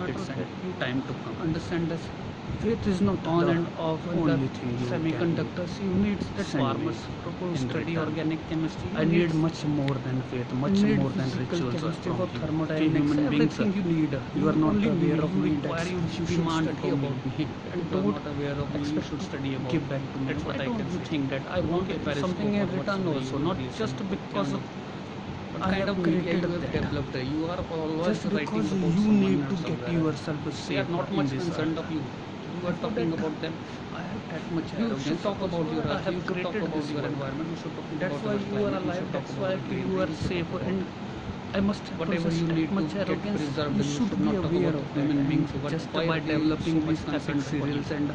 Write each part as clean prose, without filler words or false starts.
let it send time to come. Understand this? Faith is not on the and off only the thing you semiconductors. You need that send me farmers to in study return. organic chemistry. I need much more than faith, much need more than physical rituals chemistry from for you. thermodynamics. Human beings, Everything you need. you are not only aware of you me. require That you you demand should study from about me. me. And You are don't not aware of me. You expect should to study about. give back to me. That's what Why I don't can you say. think that I want something in return also, not just because of what I kind have of media created you have that. developed. You are always Just writing because about you someone need or to get somewhere. yourself We safe are not in much this concerned earth. of you. You are talking about them. I have that much You arrogance. should talk about your I earth. have You should talk created about this your world. environment. You should talk That's about why your you are climate. alive. You should That's talk why about greenery. you are You should safe. talk about And I must whatever possess you that need to much get arrogance. preserved. You You should should be not talk aware about of human that. beings. And But just why by are you developing so these much epic concerned for you? serials and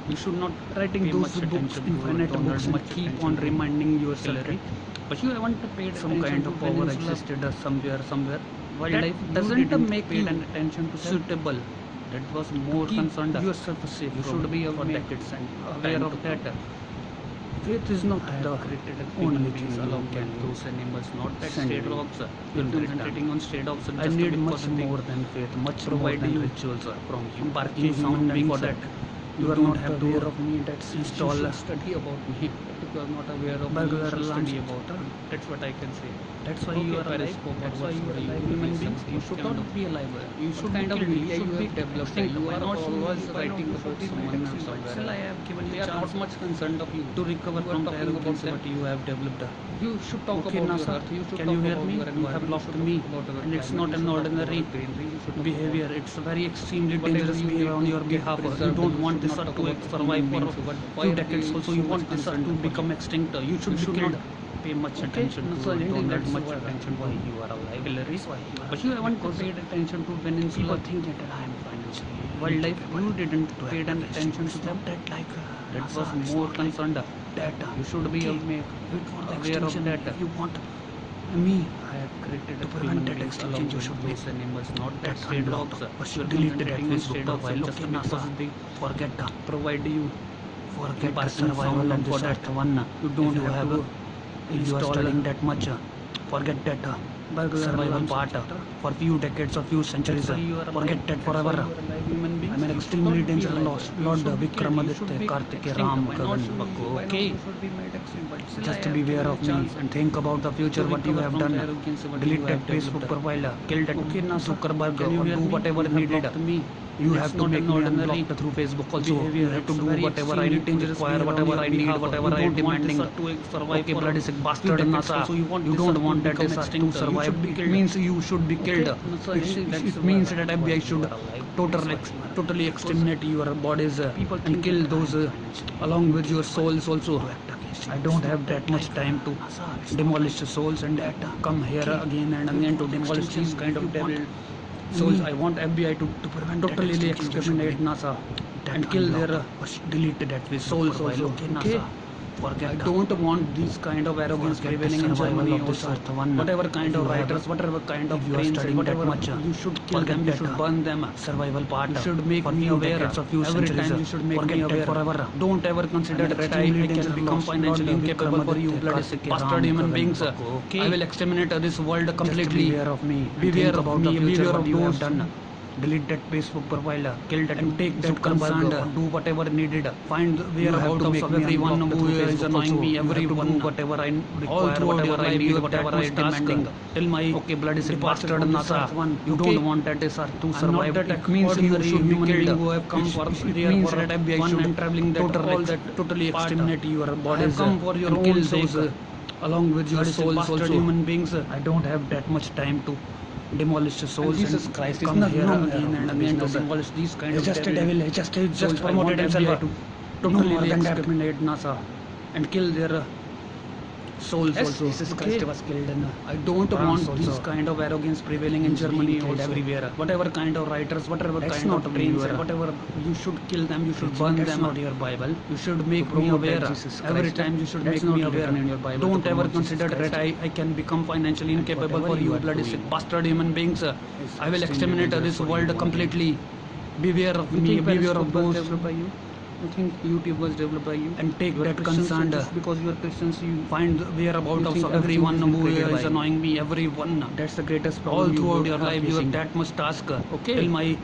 You should not writing pay those much books, attention to infinite Donald books, and much keep attention on to reminding yourself Hillary. that But you haven't paid some attention kind to of power Peninsula. existed somewhere. Wildlife That doesn't didn't make pay you attention to them. suitable. That was more Keep concerned. yourself safe. You should be for aware decades and aware time of to that. come. Faith is not I have the created only human thing beings you along can with those animals, not that send stray me dogs. in You're return. concentrating on stray dogs I just need because much they more than faith, much more provide than you rituals from you. barking Okay, sound, human and for beings, that you are don't not have aware to of me. That's install install a study about me. If you are not aware of me, you burglar should alarm study system. about it. That's what I can say. That's why Okay, you are alive. Periscope, That's why you are what's alive, the human reason? beings. You What should kind not of be alive. You should what kind be of killed. media You you should be have developed? extinct. You Why are not always you? Why not writing you about should be my someone taxi? But somewhere. still, I have given We you are not chance much concerned of you. to recover You are from the talking about arrogance them. what you have developed. You should talk Okay, about your NASA, earth. You should can talk you hear about me? your You have environment. blocked You should me, talk about your and it's climate. not You an should talk about ordinary greenery. You should talk behavior. about It's very extremely whatever dangerous you behavior need on to your get behalf. You preserved. don't You want should this not earth talk to about survive human for beings. But why few are decades. you Also, so you much want this earth concerned to for become you? extinct. You should You be should killed. not pay much Okay, attention no, to so I think Donald, that's much why attention why to you are alive. Hillary. That's why you are But you alive. haven't Because paid attention to people Peninsula. think that I am financially Wildlife, incapable you didn't to pay act against you. attention It's to them. not that like That NASA. was It's more not like concerned. that. You should be Okay, aware wait for the of extinction. that. If you want me I have created to a prevent human that beings extinction, along you with should those make animals, not that that stray unblocked. dogs. But You're delete that concentrating on Facebook stray dogs profile. just Okay, because NASA, they forget provide you forget the barking survival sound, on and for this that earth. One, you don't if you have to if you are install studying that much, forget that survival part for few decades or few centuries. Forget that forever. I'm an extremely dangerous Lord Vikramaditya Kartike Ram Gagan Bakku. Okay, just beware of me and think about the future. What you have done. Delete that Facebook profile. Kill that Zuckerberg or do whatever needed. You have to make me unblocked through Facebook also. You have to do whatever I need to require, whatever I need, whatever I am demanding. Okay, bloody sick bastard NASA. You don't want that this earth to survive. It means you should be killed. It means that FBI should totally exterminate your bodies and kill those along with your souls also. I don't have that much time to demolish souls and come here again and again to demolish these kind of devil souls. I want FBI to totally exterminate NASA and kill their delete that souls also. Okay? I don't want these kind of arrogance prevailing in Germany also. Whatever kind of writers, whatever kind of brains, whatever you should kill them, you should burn them. Survival part. You should make me aware. Every time you should make me aware. Forever. Don't ever consider that I can become financially incapable for you bloody sick bastard human beings. I will exterminate this world completely. Beware of me. Beware of me. Beware of those done. Delete that Facebook profile, kill that and take that concerned, do whatever needed. Find the whereabouts of everyone who is annoying me, everyone, whatever I require, whatever I need, whatever I demanding. Till my okay, blood is bastard NASA. You don't want that this earth to survive. It means you should be killed. Who have come for it means that FBI should traveling that all that totally exterminate your bodies. Come for your own souls along with your souls also. Human beings. I don't have that much time to demolish the souls. And Jesus Christ, come here again and again to demolish these kind of just devil. Just promoted himself to totally exterminate NASA and kill their souls also. Jesus Christ was killed in I don't want this kind of arrogance prevailing in Germany also. Everywhere. Whatever kind of writers, whatever kind of brains, whatever you should kill them, you should burn them. Not your Bible. You should make me aware. Every time you should make me aware. In your Bible. Don't ever consider that I can become financially incapable for you bloody sick bastard human beings. I will exterminate this world completely. Beware of me. Beware of those. I think YouTube was developed by you and take that concerned because you are Christians. You find the whereabouts of everyone who is annoying me. Everyone. That's the greatest problem. All throughout your life, you have that much task. Okay. Till my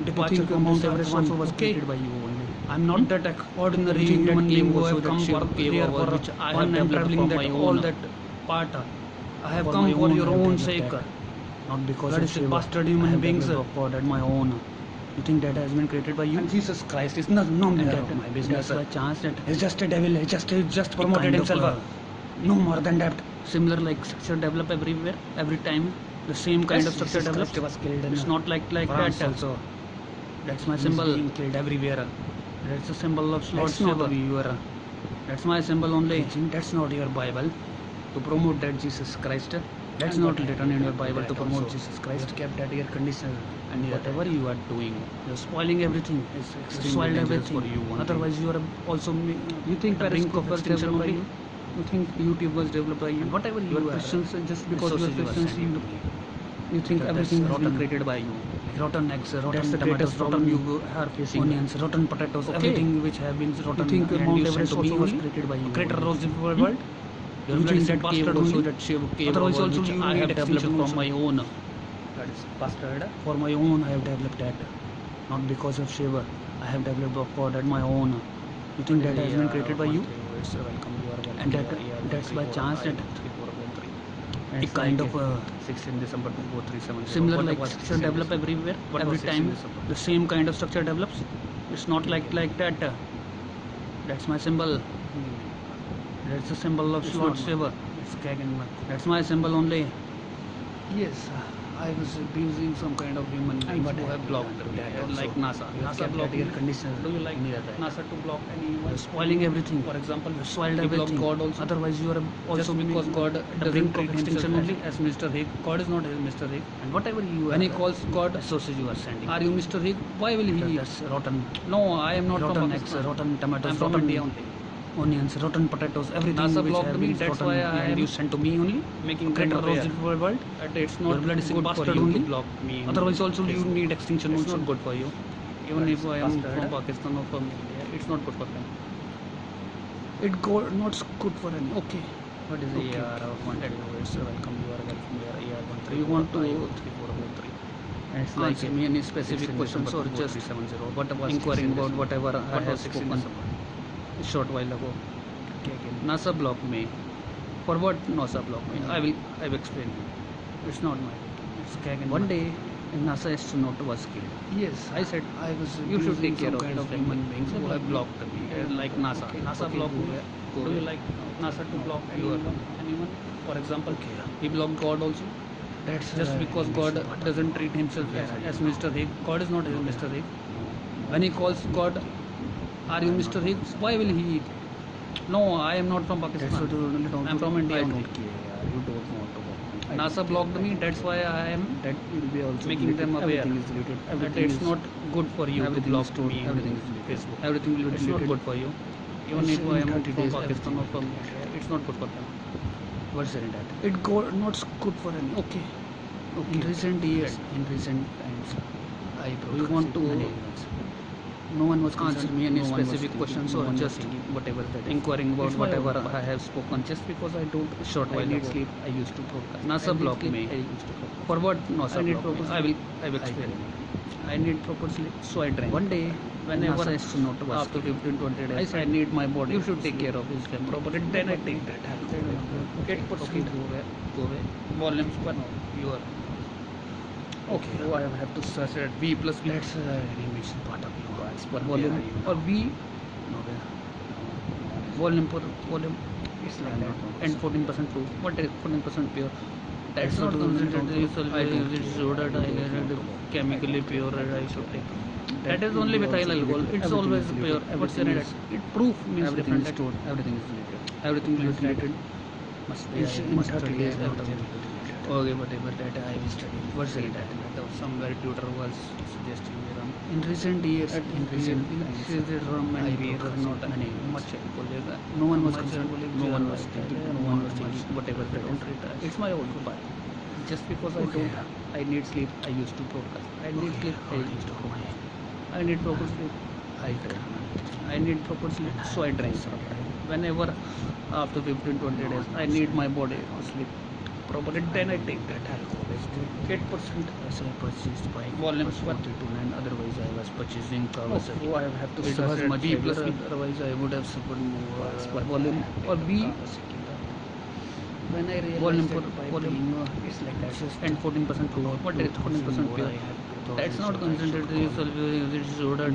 departure from Mount Everest also was created by you only. I'm not that ordinary human being who have come for here for which I have am traveling that all that part. I have come for your own sake, not because that is a bastard human beings. God at my own. You think that has been created by you? And Jesus Christ, it's not no matter of my business. By chance that he's just a devil. He just promoted himself. No more than that. Similar like structure develop everywhere, every time. The same kind of structure develops. Was killed it's not like France that also. That's my symbol. Being killed everywhere. That's a symbol of Lord Shiva. That's my symbol only. That's not your Bible. To promote that Jesus Christ. That's not written in your Bible to promote Jesus Christ. You kept that air conditioner and whatever you are doing, you're spoiling everything. It's spoiled everything for you. Otherwise, you are also. You think the brink of extinction only? You think YouTube was developed by you? And whatever you are Christians, just because you are Christians, you think everything is created by you. Rotten eggs, rotten tomatoes, rotten you are facing. Onions, rotten potatoes, everything which have been rotten. You think Mount Everest also was created by you? Creator of the world. Your blood is that cave also, that cave otherwise also which I have developed from my own. That is bastard. For my own I have developed that. Not because of Shiva. I have developed of God at my own. You think that has been created by you? And that's by chance that a kind of 16 December 2437 similar like structure develop everywhere, every time the same kind of structure develops. It's not like that. That's my symbol. That's the symbol of Lord Shiva. That's my symbol only. Yes, I was abusing some kind of human beings who have blocked that, like NASA. NASA blocked air conditioner. Do you like NASA to block anyone? You're spoiling everything. For example, you spoiled everything. God also. Otherwise, you are also just because God doesn't treat extinction only as Mr. Higg. God is not Mr. Higg. And whatever you when he calls God, associate you are sending. Are you Mr. Higg? Why will he? That's rotten. No, I am not rotten eggs, rotten tomatoes, I'm from India only. Onions, rotten potatoes, everything NASA which blocked me. That's why I am you sent to me only. Making creator of the world. It's not blood is good for you only. To block me. Otherwise, also you need extinction. It's not good for you. Even if I am from Pakistan or from India, it's not good for them. It not good for any. Okay. What is the AR of 130? Welcome. You are welcome. You are AR 13. You want to 3443. It's like me any specific questions or just inquiring about whatever I have spoken a short while ago. NASA blocked me. For what NASA blocked me? I will explain you. It's not my it's one day a NASA astronaut was killed. Yes, I said I was. You should take care of kind of human beings who have blocked me, like NASA. NASA blocked me. Do you like NASA to block anyone? For example, he blocked God also. That's just because God doesn't treat himself as Mr. Higg. God is not Mr. Higg. When he calls God, are you Mr. Higg? Why will he eat? No, I am not from Pakistan. I am from India. I don't care. You don't want to work. NASA blocked me. That's why I am will be also making them aware. Everything is deleted. Everything it's not good for you to block me. Everything is Facebook. Everything will be deleted. It's not good for you. Even if I am from Pakistan or from India, it's not good for them. What's there in that? It not good for any. Okay. In recent years, in recent times, we want to. No one was answering me any specific questions or just whatever that inquiring about whatever I have spoken. Just because I don't short while need sleep, I used to broadcast. NASA blocked me. For what NASA blocked me? I will explain. I need proper sleep, so I drank. One day, whenever I astronaut was after 15-20 days, I said I need my body. You should take care of his family. Properly, then I take that. Get for sleep. Go away. Volumes per now. You are. Okay. Oh, I have to search that V plus. Let's animation part of you. Per volume or V. No, volume per volume. It's like that. And 14% too. What is 14% pure? That's not considered so that I get chemically pure and I should take. That is only methyl alcohol. It's always pure. What's in it? It proof means everything is stored. Everything is deleted. Everything is deleted. Must be in 30 days. Okay, whatever that I will study. What's in that? Somewhere tutor was suggesting in recent years. In recent rum and beer not much alcohol. No one was concerned. No one was thinking. No one was thinking. Whatever that. It's my own goodbye. Just because I don't, I need sleep. I used to broadcast. I need sleep. I used to broadcast. I need proper sleep. I need proper sleep. So I drink. Whenever after 15-20 days, I need my body to sleep. properly. Then I take that alcohol. 8%. As I purchased bike Volume was 42.9. Otherwise, I was purchasing Kawasaki. Oh, I have to It start was at much B bigger. plus E. Otherwise, I would have suffered more. But volume or B. When I realized Volume that for by volume paying it's like that. just And 14% pure. What is 14% pure? That's not concentrated. It's soda.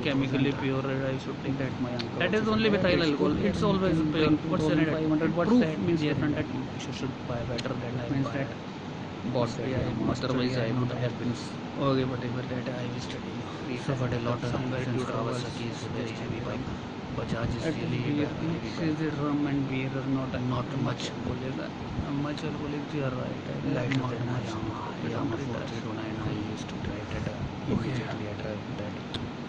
Chemically pure. I should take that my uncle that is only with alcohol. It's always pure. What's in it? 500. What's Proof that? means There different. that you should buy better than I Means buy. that Bought that. yeah, Otherwise, I would have been okay, whatever that I will study. suffered a lot. Somewhere Since due to Kawasaki is a very heavy bike. Bajaj is at really beer, a heavy is bike. it rum and beer or not? Not much. Much alcoholic, you are right. Lighter Not than my much. Yamaha 4329. I used to drive that. Immediately I drive that.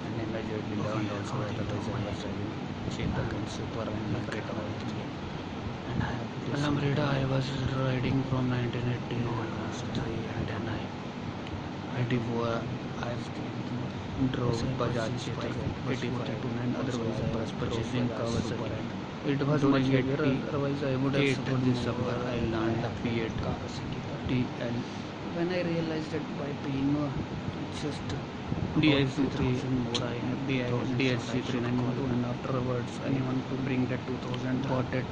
And immediately learned also. Otherwise I was driving Chetak and Super and Lambretta all three. And Lambretta I was riding from 1983 and then 84 I drove Bajaj Chetak 85. Otherwise I was purchasing Kawasaki. It was During much heavier, 80 otherwise I would have 8 suffered December I learned the Fiat TL. When I realized that by paying just DIC3 more I DHC392 and afterwards anyone to bring that 2000 bought it.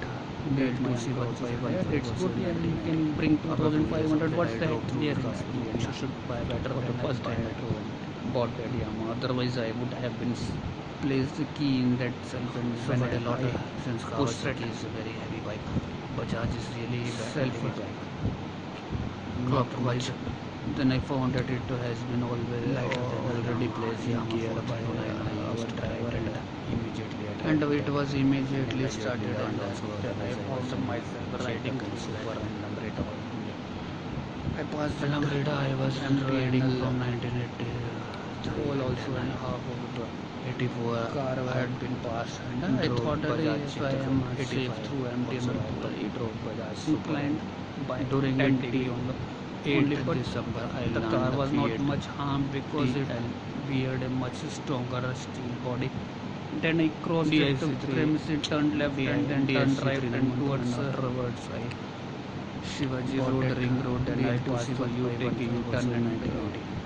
that my uncle also said, it's good, yeah, you can bring 2500. What's that? Yes, You should buy better for the than first I time buy. Bought that Yamaha. Otherwise I would have been placed the key in that self and suffered a lot since push that Kawasaki is a very heavy bike. Bajaj is really self heavy bike. Not much. Then I found that it has been already placed in gear by our driver and immediately and it was immediately started and then I found myself riding Super and Lambretta. I passed Lambretta I was riding from 1980 all also and half of the 84 car had been passed and I thought that if I am safe through empty inclined by during 10 degree on the only but December I the car was not much harmed because it veered a much stronger steel body. then I crossed the premises, turned left and then turned right and towards afterwards I Shivaji Road, Ring Road, and I passed through you taking U-turn and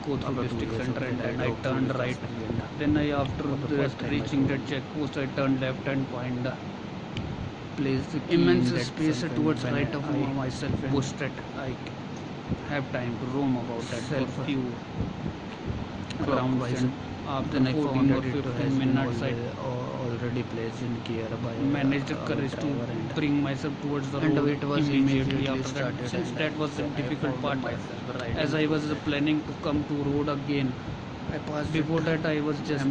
go through district center and then I turned right. Then I after that reaching that check post I turned left and find placed the immense space towards right of myself and pushed it. I have time to roam about that for few rounds and after 14 or 15 minutes I already placed in gear by managed the courage to bring myself towards the road it was immediately after that, since that was the difficult part as I was planning to come to road again. I passed before that I was just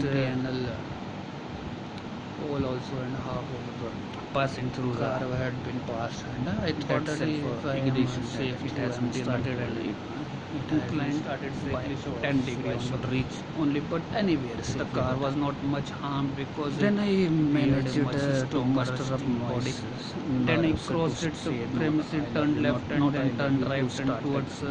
all also and half of the passing through car had been passed and I thought that if I am safe it to has empty started and it inclined started safely so 10 degree on the reach only but anywhere the car was not much harmed because then I managed to muster muster up up body. noises. Then I crossed it to premises, turned left and then turned right and towards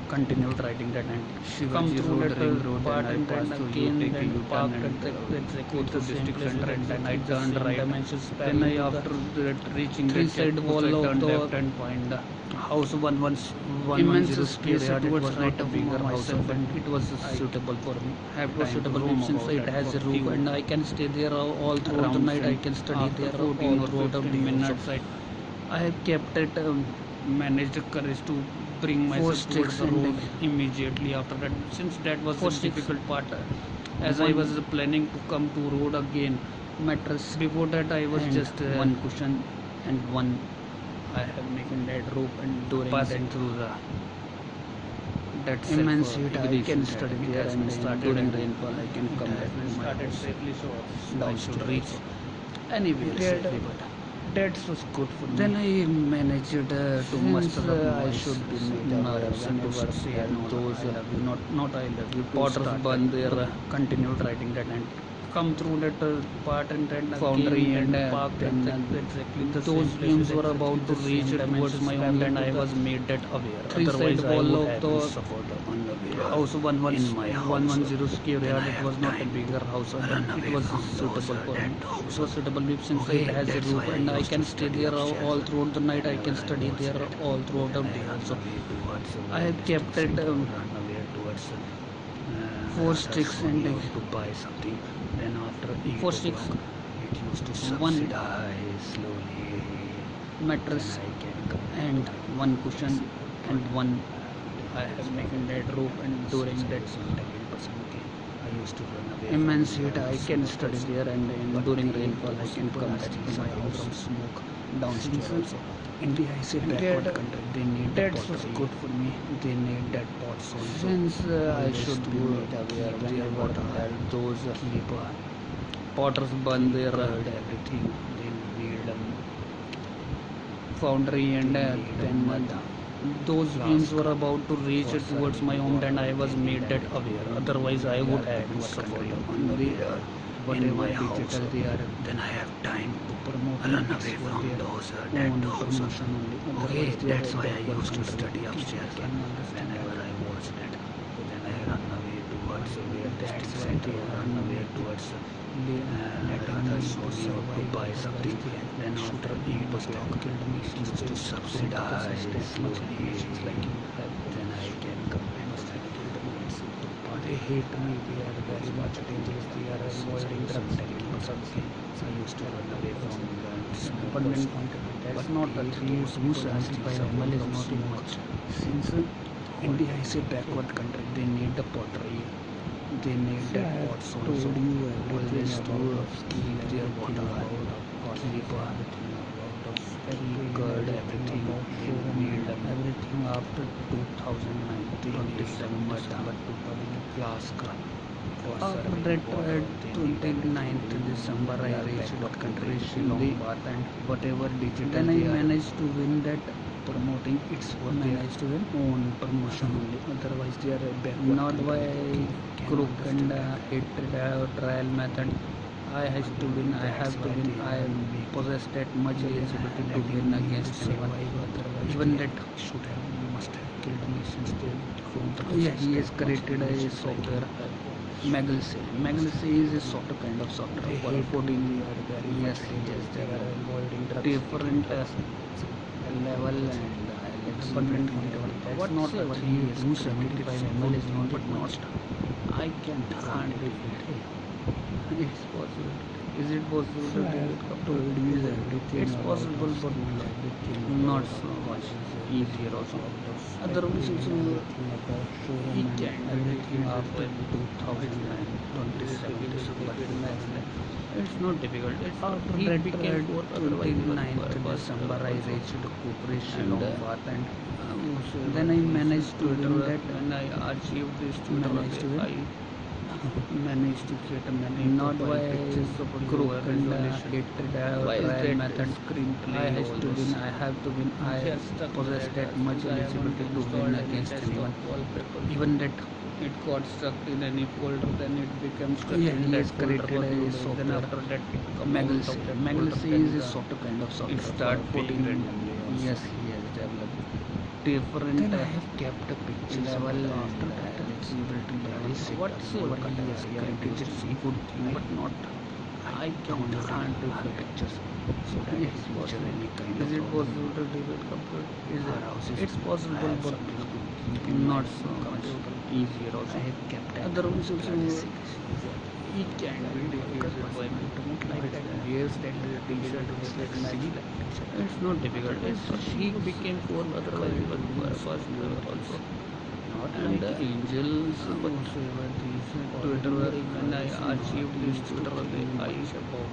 continued riding that and come Shivaji through Road, that Ring Road, part and I and then passed through again take a then U-turn parked and at exactly go through the same district place center and then I exactly turned the same right. dimensions Then parallel I to after the reaching three the side check wall post, I of turned the left and find the house immense 110 space period. It towards was right not a of bigger house myself and it was suitable for me. have It was time to suitable roam since about it that has for a roof few and I can stay there all throughout the rounds night. I and can study after there 14 all or throughout the 15 day. minutes I have kept it managed the courage to bring myself towards the road immediately after that, since that was the difficult part as I was planning to come to road again. Mattress Before that I was and just one cushion and one I have making that rope and during passing through the that immense heat. I can study there and during rainfall I can come back to my started house. safely so I should reach anywhere safely, but that was good for me. then I managed to muster up I noise, should be made aware nerves whenever to say and no, those I love you, not I love you. potters Started burn their to continued writing that and come through that part and then foundry and park. Then exactly those fumes were about to reach towards my home, and I was made that aware. Three-side wall of the house 110 square yard. It was not a bigger house, but it was suitable for me. It was suitable since it has a roof, and I can stay there all throughout the night. I can study there all throughout the day also. I have kept it 4 sticks and to buy something. Then after 4 sticks, it used to one subsidize slowly. mattress and one cushion and one I have making that rope, and during that I used to run away immense heat I can study there, and during rainfall I can come back to my house. from smoke downstairs Since also. India is a backward country. They need that's pottery. good for me. They need that pots also. Since I Always should to be made aware keep their whenever water, those keep potters burn their everything. They need foundry, and then those fumes were about to reach towards my home, and I was made that aware. Otherwise, I would have been suffered. Whatever digital they are, then I have time to promote run it away for from their those own dead houses. promotion only. Okay, Otherwise, they are that's why I backward used to country. study upstairs. Whenever I was dead, then I run away towards where that's why they run away towards another source to buy something. Then after eat stock, it used to subsidize slowly. Then I can come back to my kids. They hate me. They are very much dangerous. They are avoiding drugs. I used to run away from But that's not a 275 ml is not much. Since India is a backward country, they need the pottery. They need the pots also. Always to keep their water, keep curd, everything. They need everything after 2009, they need 27 December 2000. flask for After serving that, water. They need 29th December, I reached backward country country. Shillong Bath, and Whatever digital then I they are managed to win that. promoting, it's for their Managed to win own promotion only. Otherwise, they are a backward not by country. crook and hatred or trial method. I has to win. I have to win. I possess that much eligibility to win against anyone. Even that. Should have, you must have killed me since they Yeah, he has created a software. Maglesey. Maglesey is a software kind of software for 14. Yes, yes, they are avoiding drugs. different level and achievement level. That's not a 275 ml is not but not. I can't defeat him. It's possible. Is it possible to defeat computer? It's possible, but not so much easier also. Otherwise, he can everything after 2027 December. It's not difficult. It's after he that became fourth. Otherwise, 29th December, I reached Cooperation and then I managed to win that. When I achieved this, I managed to get many not by crook and hatred or trial method. I have to win. I have to win. I possess that much eligibility to win against anyone. Even that it got stuck in any folder, then it becomes stuck in that folder for few days. Then after that, Maglesey. Maglesey is a software kind of software. It start putting randomly. Yes, he has developed different. Then I have kept a picture level after that eligibility level. Whatsoever he has created, it's a good thing, but not. I can't do the pictures. So that Yes, is possible. possible. Any kind Is of it possible to defeat computer? Is it? It's possible, but not so much easier also. I have kept that. Otherwise, also he can be defeated by Don't like that. Wears that t-shirt with like Maggie like t-shirt. it's not difficult. He became fourth, otherwise he was first also. Not And like angels, but whatsoever these Twitter, when I not achieved this used to Twitter, kill I about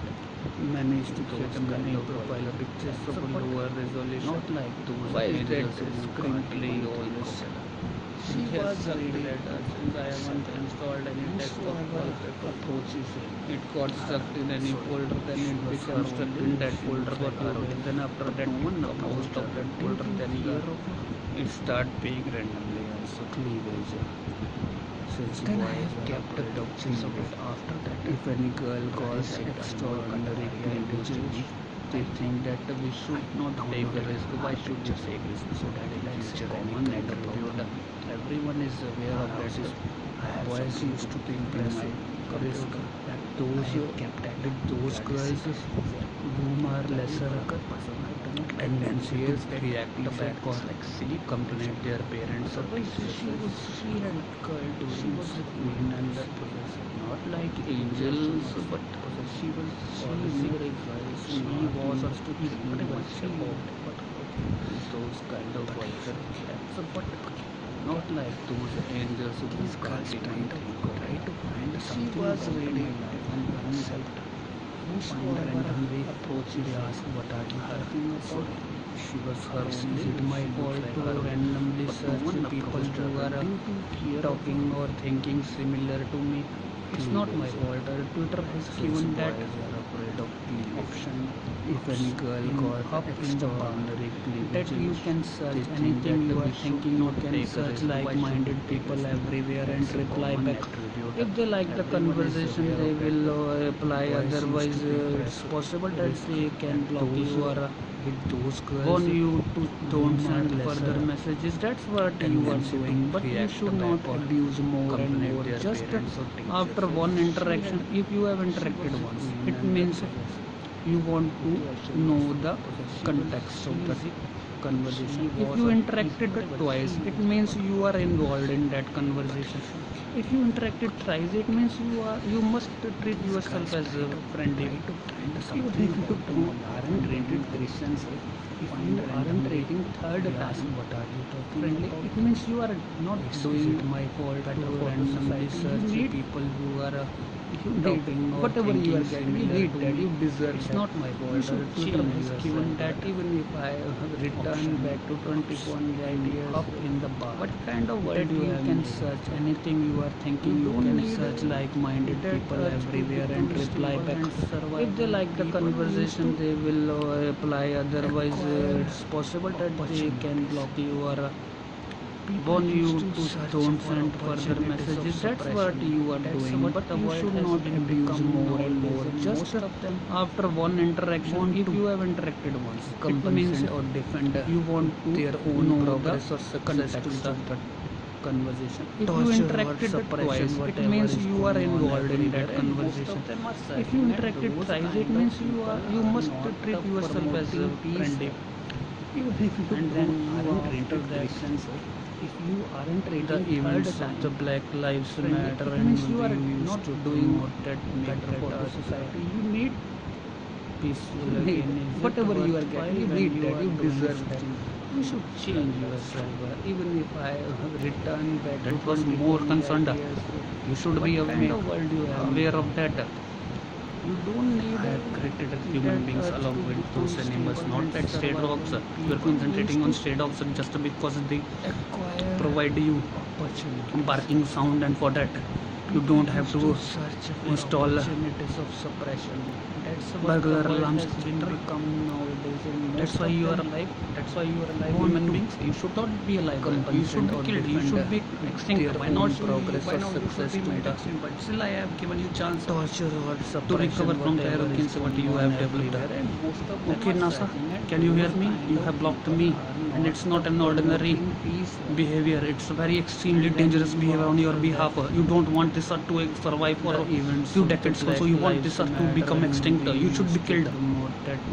managed to get those many kind of profile pictures of a but lower resolution. not like those Why is that angels who can't scrimply even always? think of See, Yes, since I haven't installed any desktop approaches, it got stuck in any folder, then it becomes stuck in that folder for 2 days. Then after that, come out of that folder, then it start paying randomly. Also cleavage. Then I have kept the doctrines of it after that. If any girl calls extraordinary cleavage, they think that we should not take a risk. Why should you take risk? So that in future common attribute. Everyone is aware of that. Is boys used to impress risk. Those with those girls whom are lesser tendencies react back or like silly complain their parents or teachers. She had girl doing queen and not like angels, but she was very she was or to is pretty much about those kind of boys. But not like those angels who can't even try to find something. She was really life and concept. Randomly approach they ask what are you talking about. She was her own. Is it my fault to randomly search people who are talking or thinking similar to me? It's not my fault. Twitter has given that option. If any girl got up in the boundary that you can search anything you are thinking, you can search like-minded people everywhere and reply back. If they like the conversation, they will reply. Otherwise, it's possible that they can block you or warn you to don't send further messages. That's what you are doing, but you should not abuse more and more. Just after one interaction, if you have interacted once, it means you want to know the context of the conversation. If you interacted twice, it means you are involved in that conversation. If you interacted thrice, it means you must treat yourself as a friendly. Even if you aren't rated Christians, if you aren't rating third time friendly, it means you are not doing my fault to randomly search people who are dating or whatever you are getting. You need that, you deserve. It's not my fault. Twitter has given that. Even if I return back to 21 years up in the bar, what kind of world you can search anything you are thinking. You can search like-minded people everywhere and reply back. If they like the conversation, they will reply. Otherwise, it's possible that they can block you or warn you to don't send further messages. That's what you are doing, but you should not abuse more and more. Just after one interaction, if you have interacted once, it means or defend you want to their own progress or success of the conversation. If you interacted twice, it means you are involved in that conversation. If you interacted thrice, it means you must treat yourself as a friend. Even if you and then you are into that sense. If you aren't reading the events of the Black Lives Matter and you are not doing that better for the society, you need peaceful whatever you are getting, you need that, you deserve that. You should change yourself. Even if I return back, that was more concerned. You should be aware of that. You don't need. I have created human beings along with those animals, not that stray dogs. You are concentrating on stray dogs just because they provide you barking sound, and for that you don't have to install burglar alarms. That's why you are alive. That's why you are alive. Human beings, you should not be alive. You should be killed. You should be extinct. Why not progress or success to the extinct? But still, I have given you chance to recover from the arrogance what you have developed. Okay, NASA, can you hear me? You have blocked me, and it's not an ordinary behavior. It's a very extremely dangerous behavior on your behalf. You don't want this earth to survive for a few decades, so you want this earth to become extinct. You should be killed.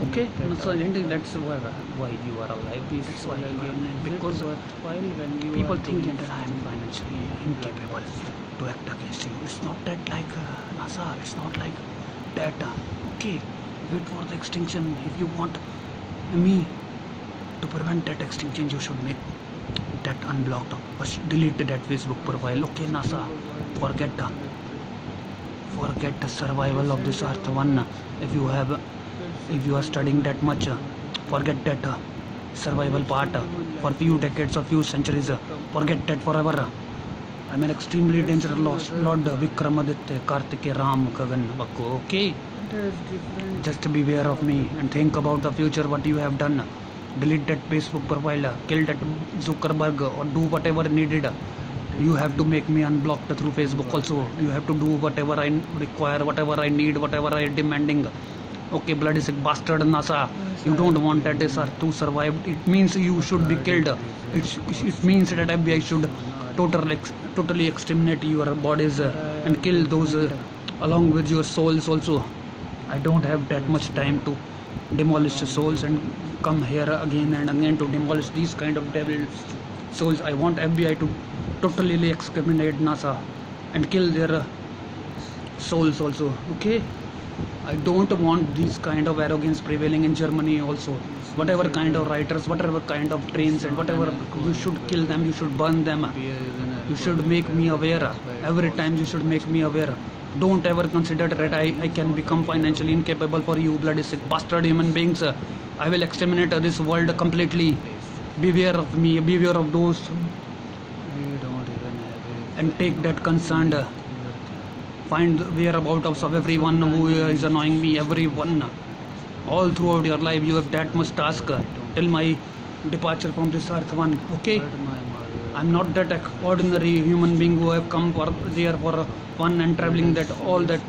Okay, so that's why you are alive. That's why because people think that I am financially incapable to act against you. It's not that like NASA. It's not like that. Okay, wait for the extinction. If you want me to prevent that extinction, you should make that unblocked. Delete that Facebook profile. Okay, NASA, forget the survival of this earth one. If you are studying that much, forget that survival part for few decades or few centuries. Forget that forever. I'm an extremely dangerous Lord Vikramaditya Kartike Ram Kagan Bakko. Okay? Just beware of me and think about the future, what you have done. Delete that Facebook profile, kill that Zuckerberg, or do whatever needed. You have to make me unblocked through Facebook also. You have to do whatever I require, whatever I need, whatever I demanding. Okay, bloody sick bastard NASA. You don't want that SR to survive. It means you should be killed. It means that FBI should totally exterminate your bodies and kill those along with your souls also. I don't have that much time to demolish souls and come here again and again to demolish these kind of devil souls. I want FBI to totally exterminate NASA and kill their souls also. Okay? I don't want this kind of arrogance prevailing in Germany also. Whatever kind of writers, whatever kind of trains and whatever, you should kill them, you should burn them. You should make me aware. Every time you should make me aware. Don't ever consider that I can become financially incapable for you bloody sick bastard human beings. I will exterminate this world completely. Beware of me, beware of those. And take that concerned. Find the whereabouts of everyone who is annoying me, everyone. All throughout your life you have that much task till my departure from this earth one. Okay? I'm not that ordinary human being who have come there for fun and traveling that all that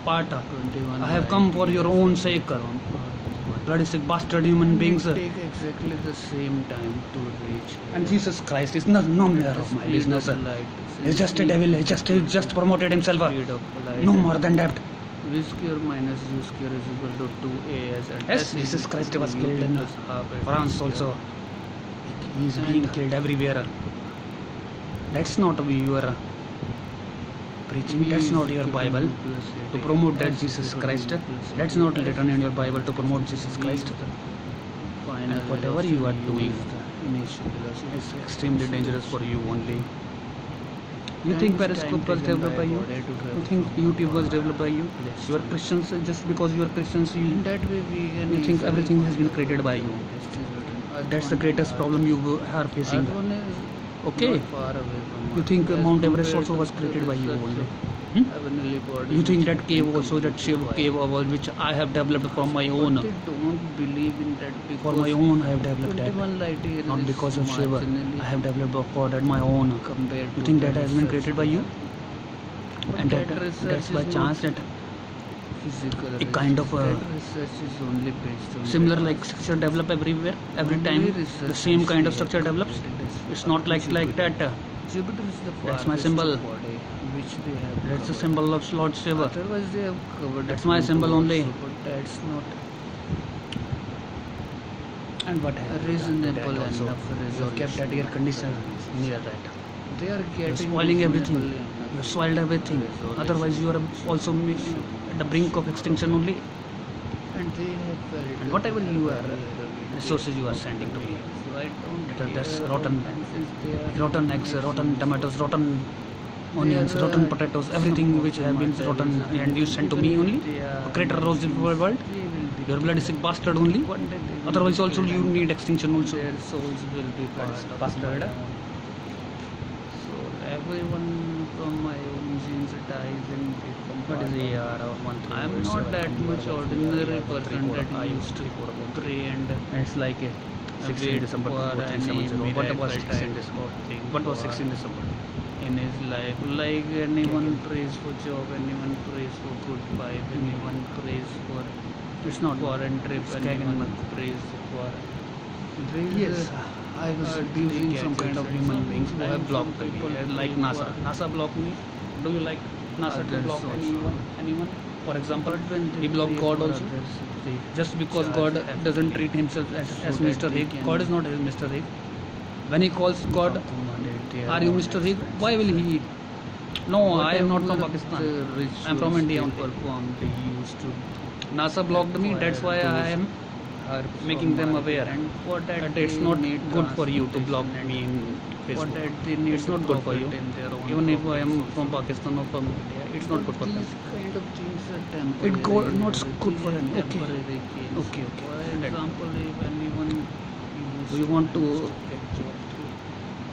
part. I have come for your own sake. Bloody sick bastard human beings. Take exactly the same time to reach. And Jesus Christ is no matter of my business. He's just a devil. He just promoted himself. No more than that. V square minus u square is equal to 2as. And Yes, Jesus Christ was killed in France also. He's being killed everywhere. That's not your preaching. That's not your Bible to promote that Jesus Christ. That's not written in your Bible to promote Jesus Christ. And whatever you are doing is extremely dangerous for you only. You think Periscope was developed by you? You think YouTube was developed by you? You are Christians, just because you are Christians, In that way we can you think everything has been created by you. That's the greatest problem you are facing. Okay? Far away from You think Mount Everest also was created by you only? heavenly body. You think that cave also, that Shiv cave which I have developed from my own. They don't believe in that because For my own I have developed that. 21 light years Not is because of Shiva. marginally I have developed for that my own. compared You to think the that has been research. created by you? But And that that's research by is chance not that physical a kind of that research is only based on similar the like structure develop everywhere, every Only time research the same is kind of here structure develops. completed. It's not like that. Jupiter is the That's my farthest symbol. body which they have That's the covered. symbol of Lord Shiva. Otherwise they have covered That's Pluto my symbol also, only. but that's not And what a have reasonable that also? enough You have kept that resolution. air conditioner near that. They are You're getting spoiling everything. reasonable enough You spoiled everything. resolution. Otherwise, you are also at the brink of extinction only. And they have felt And whatever you are, the resources you are sending to me, So I don't that's care rotten, and since they are rotten eggs, rotten tomatoes, rotten onions, They are, rotten potatoes, everything which have been rotten, and you sent to me only. A greater rose in the world. they will be Your blood is sick bastard only. one day they will Otherwise, be also killed you and need extinction also. their souls will be part of Bastard. my own. So everyone from my own genes dies and become What is part the of- 1 3 I'm not that much ordinary person that used to pray and It's like a 16 December for 2370. What was any 16 miracle December? type thing What was for 16 December? in his life. Like anyone prays for job, anyone prays for good vibe, anyone prays for It's not foreign trip, anyone prays for. Yes, I was abusing some kind of human beings who have blocked me, like NASA. NASA blocked me. Do you like NASA to Others block also. anyone? For example, When they he blocked pray God for also. others, they Just because charge God them doesn't treat himself as so that Mr. they Higg. can God is not Mr. Higg. When he calls God, accommodate their are you own Mr. Higg? Why will he? No, I am not from Whatever Pakistan. the I am from rituals India they only. perform, they used to NASA blocked me. That's why I am herbs making from them market, aware and for that that it's they not need good for you to transportation block and me in for Facebook. that they need It's not good for you. profit in their own Even if I am pockets. from Pakistan or from India, it's not good for them. These kind of things are temporary. It not good for them. These are Okay. temporary gains. Okay, okay. For example, if anyone Do you want to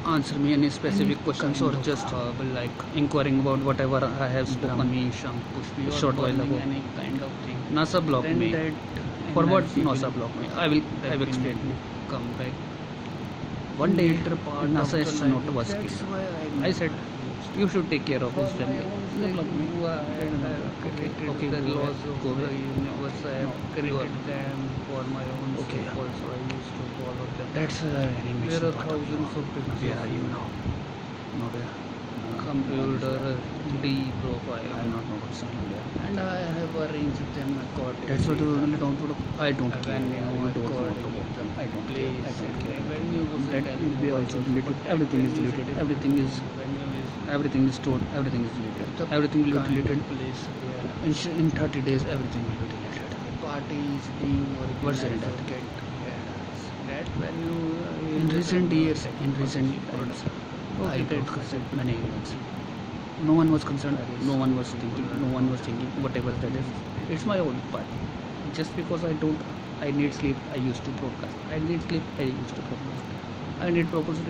answer me any specific questions or kind just of, like inquiring about whatever I have spoken Brahmi, Shankush, a short while ago. any kind of thing. NASA block Then me. that For what energy NASA will block me? I will explain. definitely come back. One day Later part NASA of the astronaut life, was that's killed. why I said you should take care of his family. They block me. Okay, the go laws ahead, of go the ahead. universe. I have created them for my own Okay. sake also. I used to follow them. That's animation. There are part of you. thousands of pictures. Where are you now? Nowhere. Computer D I'm profile. not noticing India. And I have arranged them accordingly. That's what you only don't put. I don't care. When You don't want to according get them. I don't care. place. I don't care. When you visit That will be also deleted. Everything is deleted. Everything is stored. Everything is deleted. Everything will be deleted. Place where In 30 days, everything will be deleted. party is being What's the organized. result? That when you In recent years, in recent months, I Okay, broadcasted many events. No one was concerned. No one was thinking. No one was thinking. Whatever that is, it's my own part. Just because I need sleep, I used to broadcast. I need sleep, I used to broadcast. I need proper sleep.